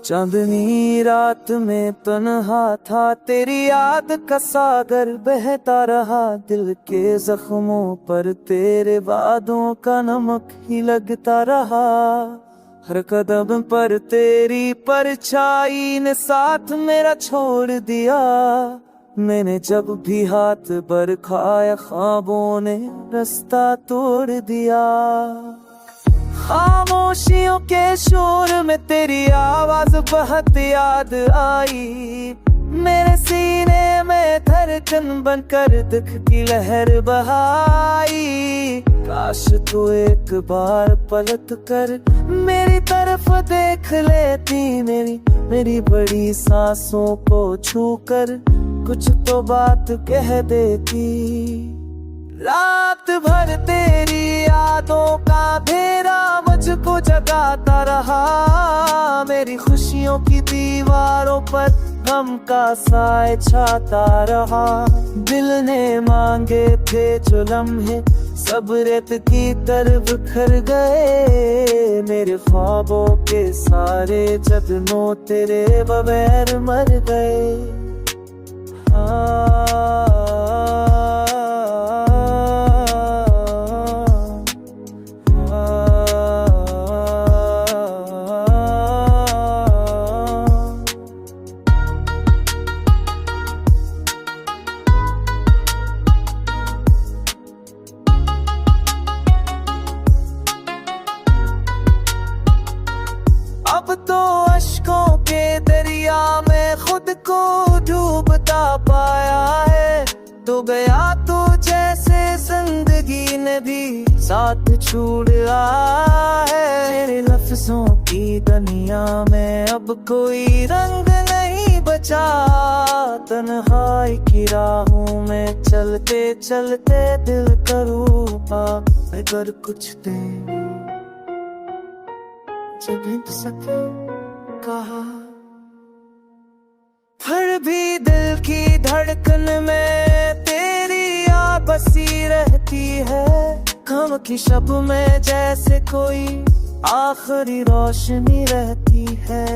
चांदनी रात में तन्हा था, तेरी याद का सागर बहता रहा। दिल के जख्मों पर तेरे वादों का नमक ही लगता रहा। हर कदम पर तेरी परछाई ने साथ मेरा छोड़ दिया। मैंने जब भी हाथ बरखाया, ख्वाबों ने रास्ता तोड़ दिया। खामोशियों के शोर में तेरी आवाज बहुत याद आई। मेरे सीने में धड़कन बनकर दुख की लहर बहाई। काश तू एक बार पलट कर मेरी तरफ देख लेती, मेरी बड़ी सांसों को छू कर कुछ तो बात कह देती। रात भर तेरी यादों का घेरा मुझको जगाता रहा। मेरी खुशियों की दीवारों पर गम का साए छाता रहा। दिल ने मांगे थे जो लम्हे सब रेत की तरह बिखर गए। मेरे ख्वाबों के सारे जतनों तेरे बगैर मर गए। अब तो अश्कों के दरिया में खुद को डूबता पाया है। तो गया तो जैसे जिंदगी ने भी साथ छोड़ा है। मेरे लफ्जों की दुनिया में अब कोई रंग नहीं बचा। तन्हाई की राहों में चलते चलते दिल करूँगा अगर कुछ देर जब सके कहा। फिर भी दिल की धड़कन में तेरी याद बसी रहती है। गम की शब में जैसे कोई आखिरी रोशनी रहती है।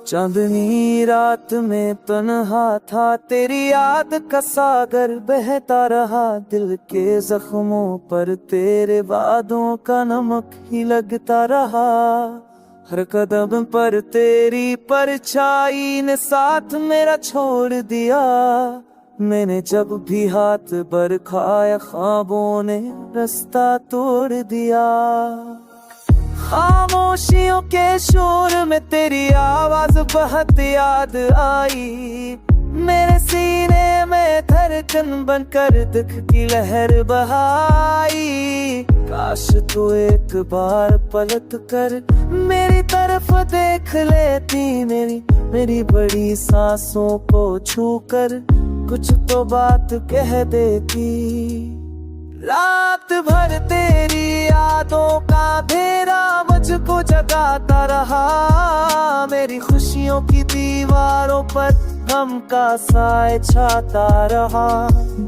चांदनी रात में तन्हा था, तेरी याद का सागर बहता रहा। दिल के जख्मों पर तेरे वादों का नमक ही लगता रहा। हर कदम पर तेरी परछाई ने साथ मेरा छोड़ दिया। मैंने जब भी हाथ बरखाया, ख्वाबों ने रास्ता तोड़ दिया। खामोशियों के शोर में तेरी आवाज बहुत याद आई। मेरे सीने में धड़कन बनकर दुख की लहर बहाई। काश तू एक बार पलट कर मेरी तरफ देख लेती, मेरी बड़ी सांसों को छू कर कुछ तो बात कह देती। रात भर तेरी यादों का घेरा मुझको जगाता रहा। मेरी खुशियों की दीवारों पर गम का साए छाता रहा।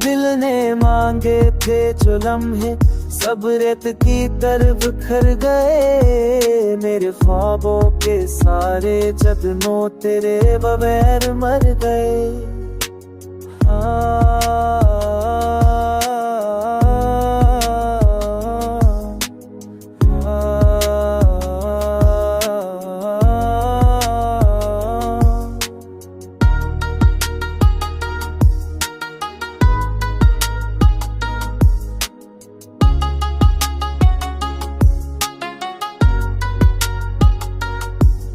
दिल ने मांगे थे जो लम्हे सब रेत की तरह बिखर गए। मेरे ख्वाबों के सारे जतनों तेरे बगैर मर गए।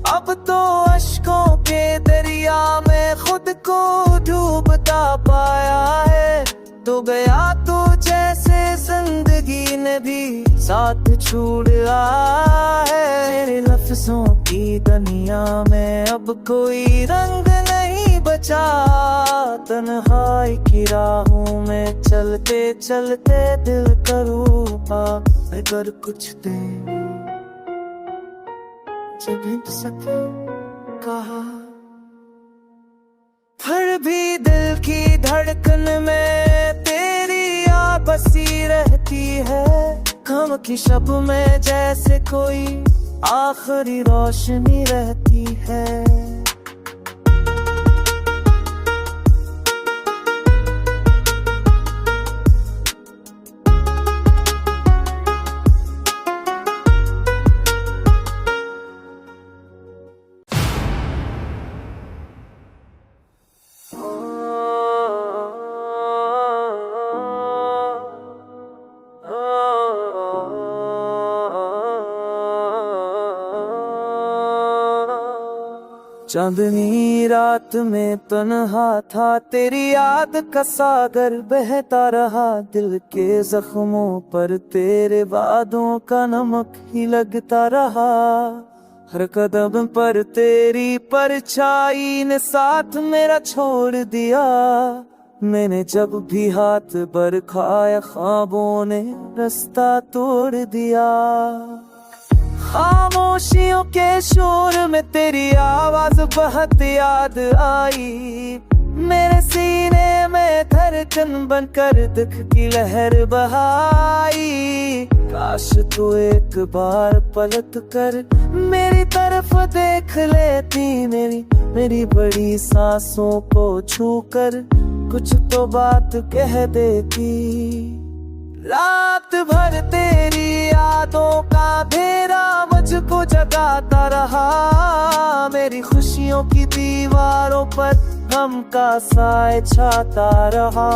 अब तो अश्कों के दरिया में खुद को डूबता पाया है। साथ छूट रहा है। मेरे लफ्जों की दुनिया में अब कोई रंग नहीं बचा। तन्हाई की राहों में चलते चलते दिल करूँगा अगर कुछ देर जब सके कहा। फिर भी दिल की धड़कन में तेरी याद बसी रहती है। गम की शब में जैसे कोई आखिरी रोशनी रहती है। चांदनी रात में तन्हा था, तेरी याद का सागर बहता रहा। दिल के जख्मों पर तेरे वादों का नमक ही लगता रहा। हर कदम पर तेरी परछाई ने साथ मेरा छोड़ दिया। मैंने जब भी हाथ बरखाया, ख्वाबों ने रास्ता तोड़ दिया। खामोशियों के शोर में तेरी आवाज बहुत याद आई। मेरे सीने में धड़कन बनकर दुख की लहर बहाई। काश तू एक बार पलट कर मेरी तरफ देख लेती। मेरी बड़ी सांसों को छू कर कुछ तो बात कह देती। रात भर तेरी यादों का घेरा मुझको जगाता रहा। मेरी खुशियों की दीवारों पर गम का साए छाता रहा।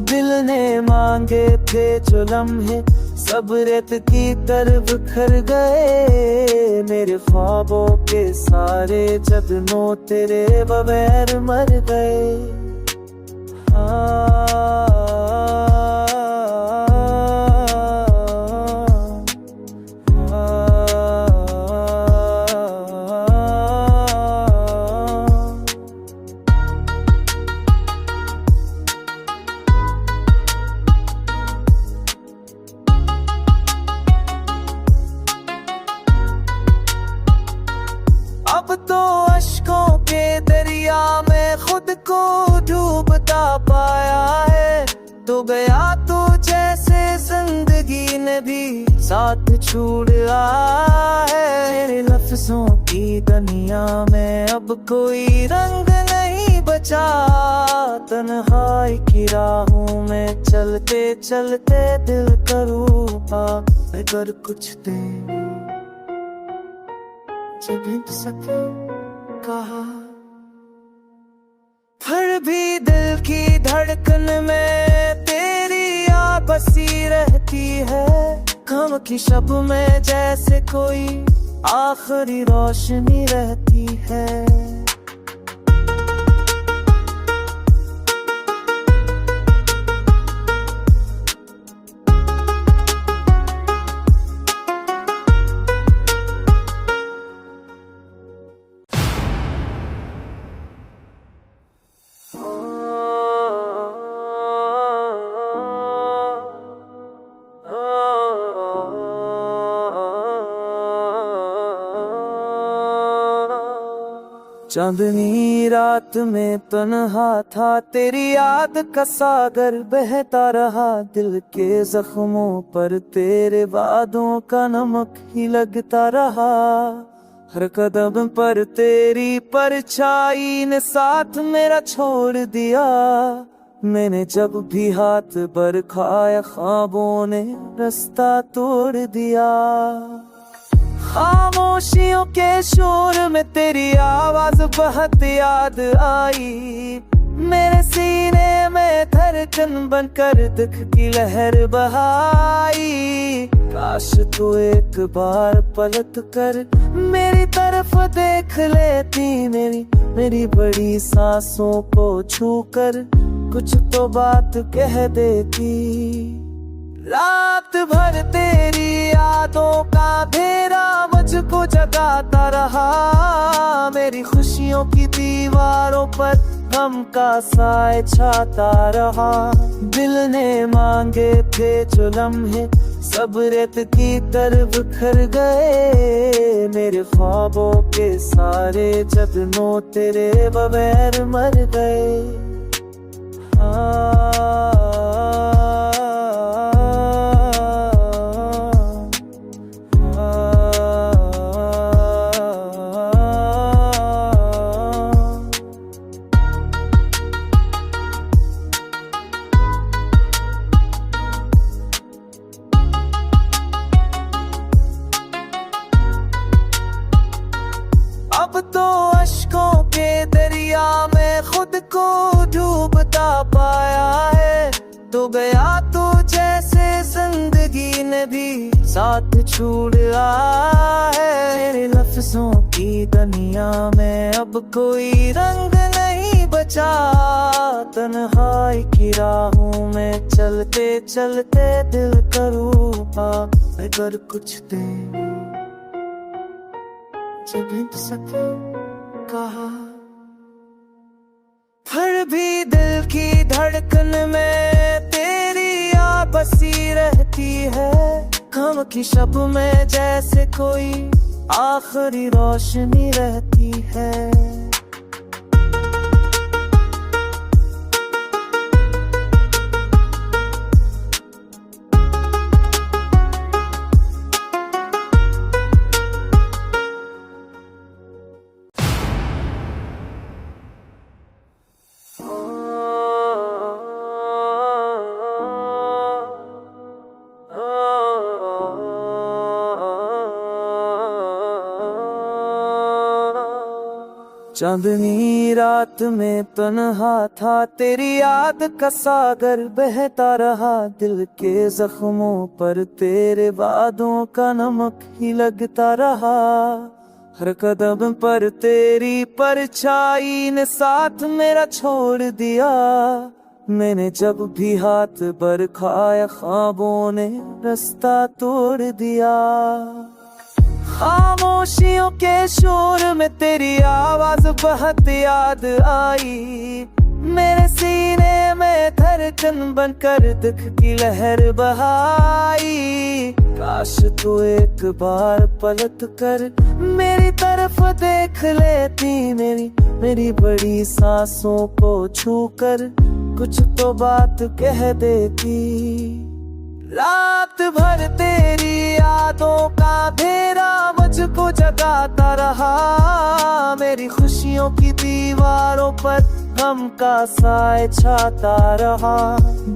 दिल ने मांगे थे जो लम्हे सब रेत की तरह बिखर गए। मेरे ख्वाबों के सारे जतनों तेरे बगैर मर गए। अब तो अश्कों के दरिया में खुद को डूबता पाया है। तो गया तो जैसे जिंदगी ने भी साथ छोड़ रहा है। मेरे लफ्जों की दुनिया में अब कोई रंग नहीं बचा। तन्हाई की राहों में चलते चलते दिल करूँगा अगर कुछ देर जब सके कहा। फिर भी दिल की धड़कन में तेरी याद बसी रहती है। गम की शब में जैसे कोई आखिरी रोशनी रहती है। चांदनी रात में तन्हा था, तेरी याद का सागर बहता रहा। दिल के जख्मों पर तेरे वादों का नमक ही लगता रहा। हर कदम पर तेरी परछाई ने साथ मेरा छोड़ दिया। मैंने जब भी हाथ बरखाया, ख्वाबों ने रास्ता तोड़ दिया। खामोशियों के शोर में तेरी आवाज बहुत याद आई। मेरे सीने में धड़कन बनकर दुख की लहर बहाई। काश तू एक बार पलट कर मेरी तरफ देख लेती। मेरी बड़ी सांसों को छू कर कुछ तो बात कह देती। रात भर तेरी यादों का अंधेरा मुझको जगाता रहा। मेरी खुशियों की दीवारों पर गम का साए छाता रहा। दिल ने मांगे थे जो लम्हे सब रेत की तरह बिखर गए। मेरे ख्वाबों के सारे जतनों तेरे बगैर मर गए। अब तो अश्कों के दरिया में खुद को डूबता पाया है। तो गया तो जैसे जिंदगी ने भी साथ छोड़ा है। मेरे लफ्जों की दुनिया में अब कोई रंग नहीं बचा। तन्हाई की राहों में चलते चलते दिल करूँगा अगर कुछ दे जब सके कहा। फिर भी दिल की धड़कन में तेरी याद बसी रहती है। गम की शब में जैसे कोई आखिरी रोशनी रहती है। चांदनी रात में तन्हा था तेरी याद का सागर बहता रहा। दिल के जख्मों पर तेरे वादों का नमक ही लगता रहा। हर कदम पर तेरी परछाई ने साथ मेरा छोड़ दिया। मैंने जब भी हाथ बरखाया ख्वाबों ने रास्ता तोड़ दिया। खामोशियों के शोर में तेरी आवाज बहुत याद आई। मेरे सीने में धड़कन बनकर दुख की लहर बहाई। काश तू एक बार पलट कर मेरी तरफ देख लेती। मेरी बड़ी सांसों को छूकर कुछ तो बात कह देती। रात भर तेरी यादों का अंधेरा मुझको जगाता रहा। मेरी खुशियों की दीवारों पर गम का साए छाता रहा।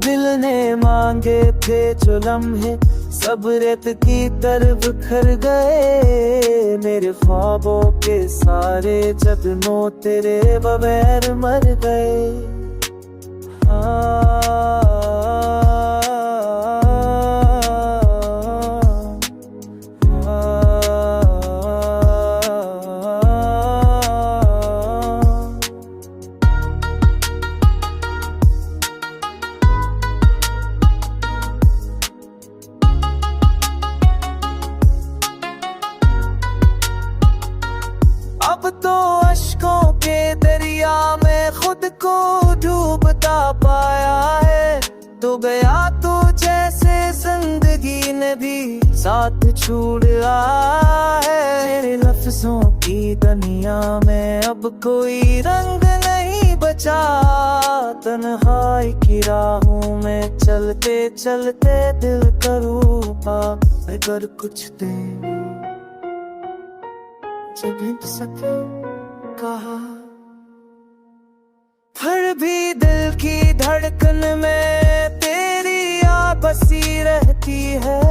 दिल ने मांगे थे जो लम्हे सब रेत की तरह बिखर गए। मेरे ख्वाबों के सारे जतनों तेरे बगैर मर गए। अब तो अश्कों के दरिया में खुद को डूबता पाया है। तो गया तो जैसे जिंदगी ने भी साथ छोड़ा है। मेरे लफ्जों की दुनिया में अब कोई रंग नहीं बचा। तन्हाई की राहों में चलते चलते दिल करूँगा अगर कुछ दे जब सके कहा। फिर भी दिल की धड़कन में तेरी याद बसी रहती है।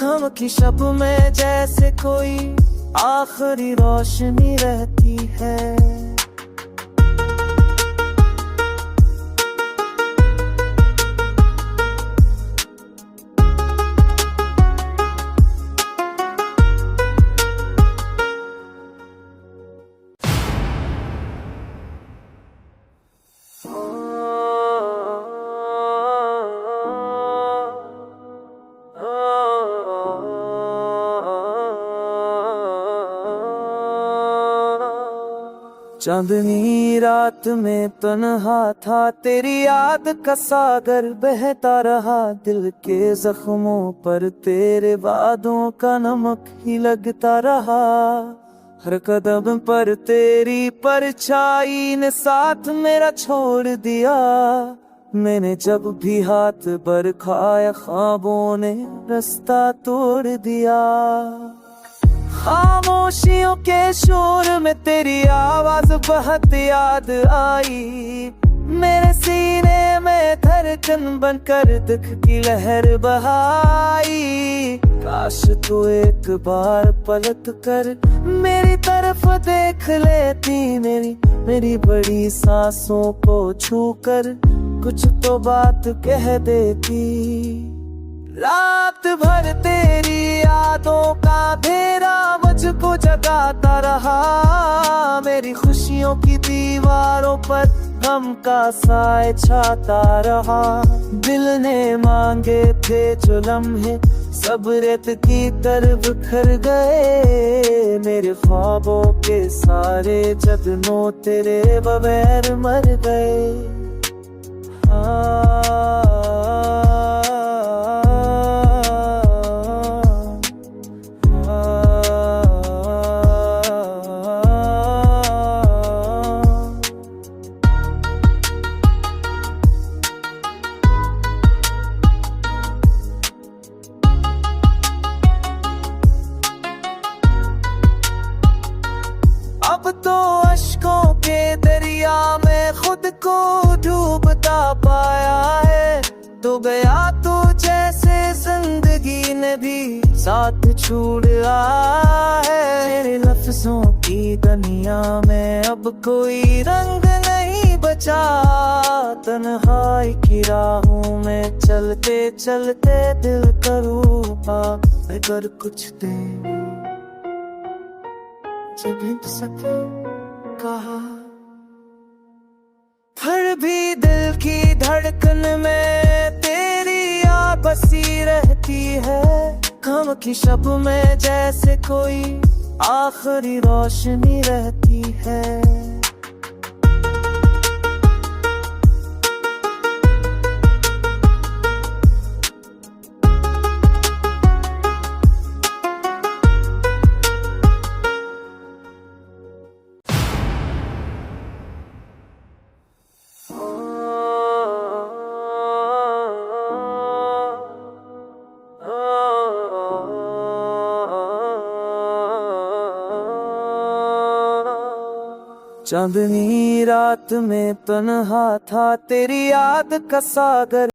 गम की शब में जैसे कोई आखिरी रोशनी रहती है। चांदनी रात में तन्हा था, तेरी याद का सागर बहता रहा। दिल के जख्मों पर तेरे वादों का नमक ही लगता रहा। हर कदम पर तेरी परछाई ने साथ मेरा छोड़ दिया। मैंने जब भी हाथ बरखाया, ख्वाबों ने रास्ता तोड़ दिया। खामोशियों के शोर में तेरी आवाज बहुत याद आई। मेरे सीने में धड़कन बनकर दुख की लहर बहाई। काश तू एक बार पलट कर मेरी तरफ देख लेती, मेरी बड़ी सांसों को छूकर कुछ तो बात कह देती। रात भर तेरी यादों का अंधेरा मुझको जगाता रहा। मेरी खुशियों की दीवारों पर गम का साए छाता रहा। दिल ने मांगे थे जो लम्हे, सब रेत की तरह बिखर गए। मेरे ख्वाबों के सारे जगनों तेरे बगैर मर गए। अब तो अश्कों के दरिया में खुद को डूबता पाया है। तो गया तो जैसे जिंदगी ने भी साथ छोड़ा है। मेरे लफ्जों की दुनिया में अब कोई रंग नहीं बचा। तन्हाई की राहों में चलते चलते दिल करूँगा अगर कुछ देर जब सके कहा। फिर भी दिल की धड़कन में तेरी याद बसी रहती है। गम की शब में जैसे कोई आखिरी रोशनी रहती है। चांदनी रात में तन्हा था, तेरी याद का सागर